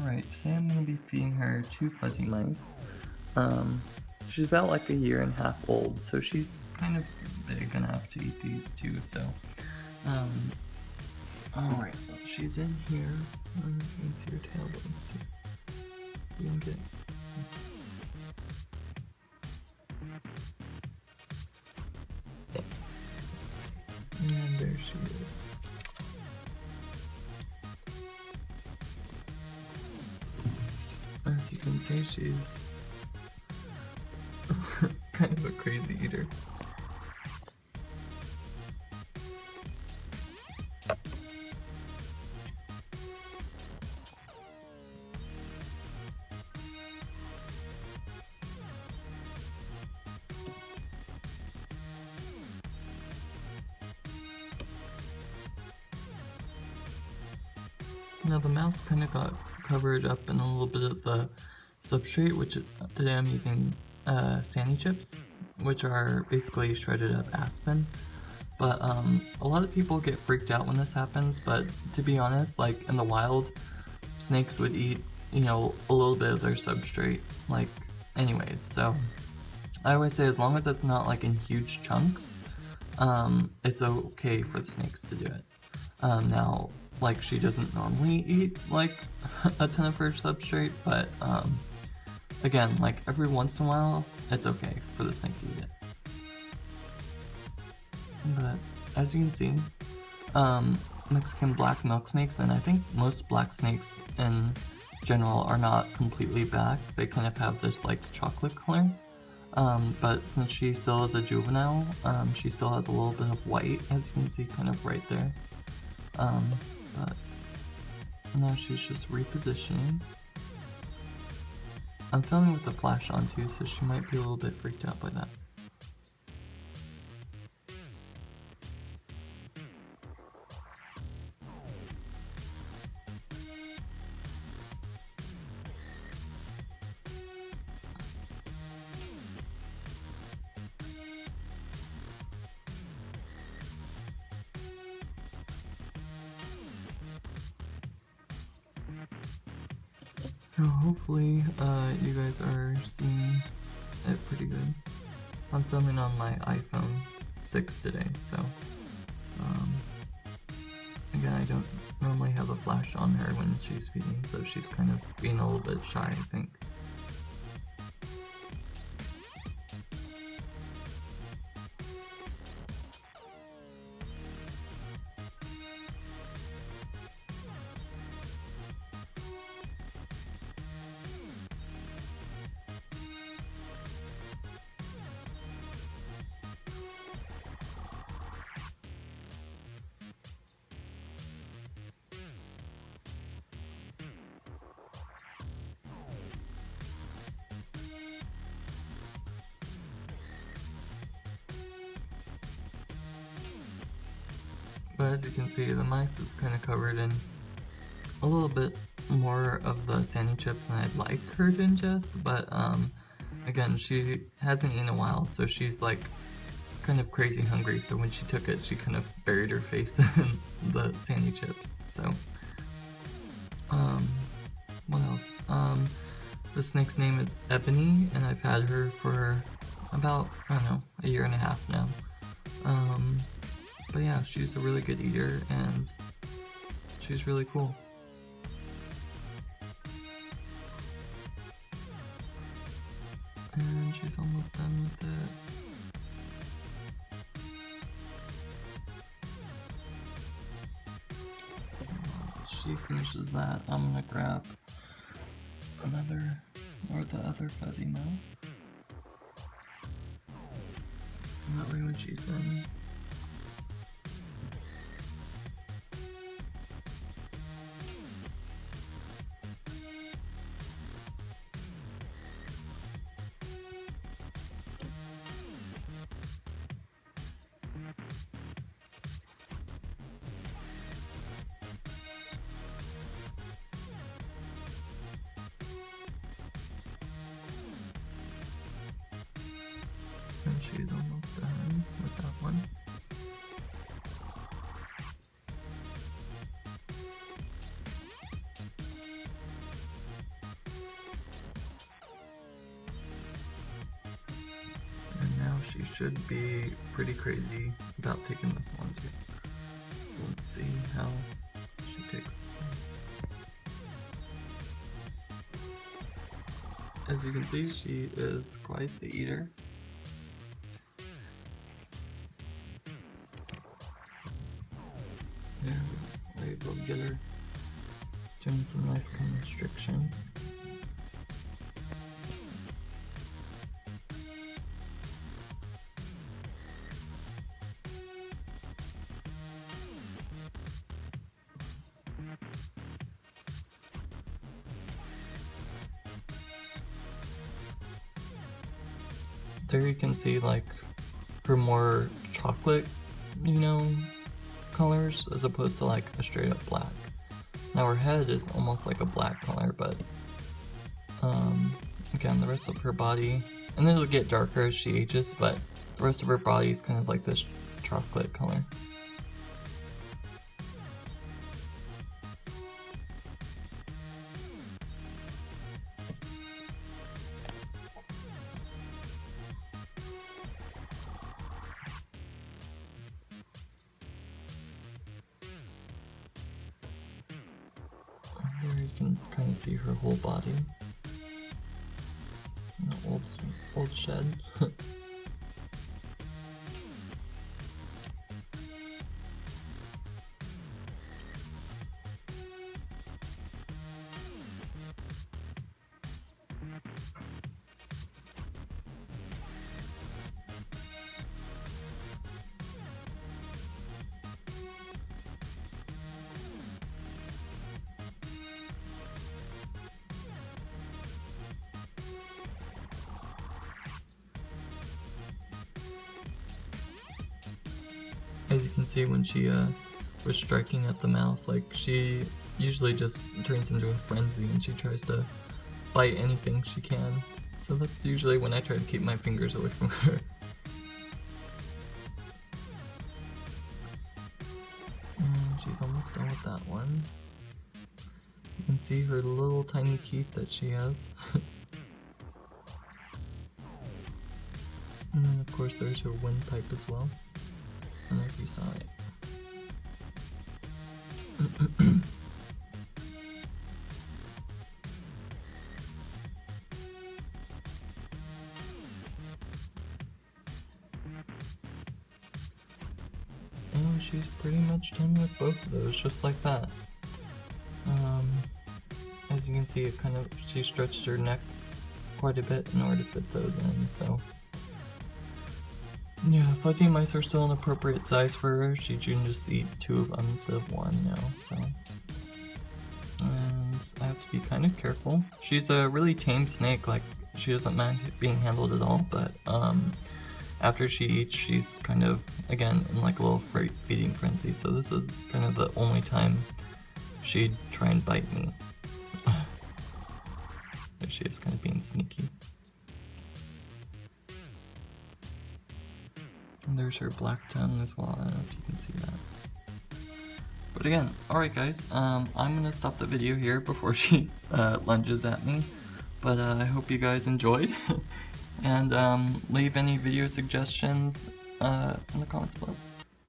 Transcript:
Alright, today I'm going to be feeding her two fuzzy mice. Um, she's about like a year and a half old, so she's kind of big enough to eat these two, so, um, alright, she's in here. You can see her tail, but let's see. You can get... And there she is. As you can see, she's kind of a crazy eater. Now the mouse kind of got covered up in a little bit of the substrate, which today I'm using Sandy chips, which are basically shredded up aspen. But a lot of people get freaked out when this happens, but to be honest, like in the wild, snakes would eat, you know, a little bit of their substrate, like anyways. So I always say as long as it's not like in huge chunks, it's okay for the snakes to do it. Now, like she doesn't normally eat like a ton of her substrate, but again, like every once in a while, it's okay for the snake to eat it. But as you can see, Mexican black milk snakes, and I think most black snakes in general are not completely black. They kind of have this like chocolate color. But since she still is a juvenile, she still has a little bit of white, as you can see kind of right there. But now she's just repositioning. I'm filming with the flash on too, so she might be a little bit freaked out by that. So hopefully, you guys are seeing it pretty good. I'm filming on my iPhone 6 today, so, again, I don't normally have a flash on her when she's feeding, so she's kind of being a little bit shy, I think. But as you can see, the mice is kind of covered in a little bit more of the sandy chips than I'd like her to ingest, but again, she hasn't eaten in a while, so she's like kind of crazy hungry, so when she took it, she kind of buried her face in the sandy chips. So, what else? The snake's name is Ebony, and I've had her for about, I don't know, a year and a half now. But yeah, she's a really good eater, and she's really cool. And she's almost done with it. She finishes that, I'm gonna grab another, or the other fuzzy mouse. And that way when she's done, and she's almost done with that one. should be pretty crazy about taking this one too. So let's see how she takes this one. As you can see, she is quite the eater. There, we're able to get her doing some nice constriction. There you can see like her more chocolate, colors as opposed to like a straight up black. Now her head is almost like a black color, but again, the rest of her body, and it'll get darker as she ages, but the rest of her body is kind of like this chocolate color. There you can kind of see her whole body. An old shed. As you can see, when she was striking at the mouse, like she usually just turns into a frenzy and she tries to bite anything she can. So that's usually when I try to keep my fingers away from her. And she's almost done with that one. You can see her little tiny teeth that she has. And then of course there's her windpipe as well. I don't know if you saw it. And she's pretty much done with both of those, just like that. As you can see, she stretched her neck quite a bit in order to fit those in, so. Yeah, fuzzy mice are still an appropriate size for her. She can just eat 2 of them instead of 1 now, so. And I have to be kind of careful. She's a really tame snake, like, she doesn't mind being handled at all, but after she eats, she's kind of, again, in like a little feeding frenzy, so this is kind of the only time she'd try and bite me. There she is, kind of being sneaky. And there's her black tongue as well, I don't know if you can see that. But again, alright guys, I'm gonna stop the video here before she lunges at me. But I hope you guys enjoyed. And leave any video suggestions in the comments below.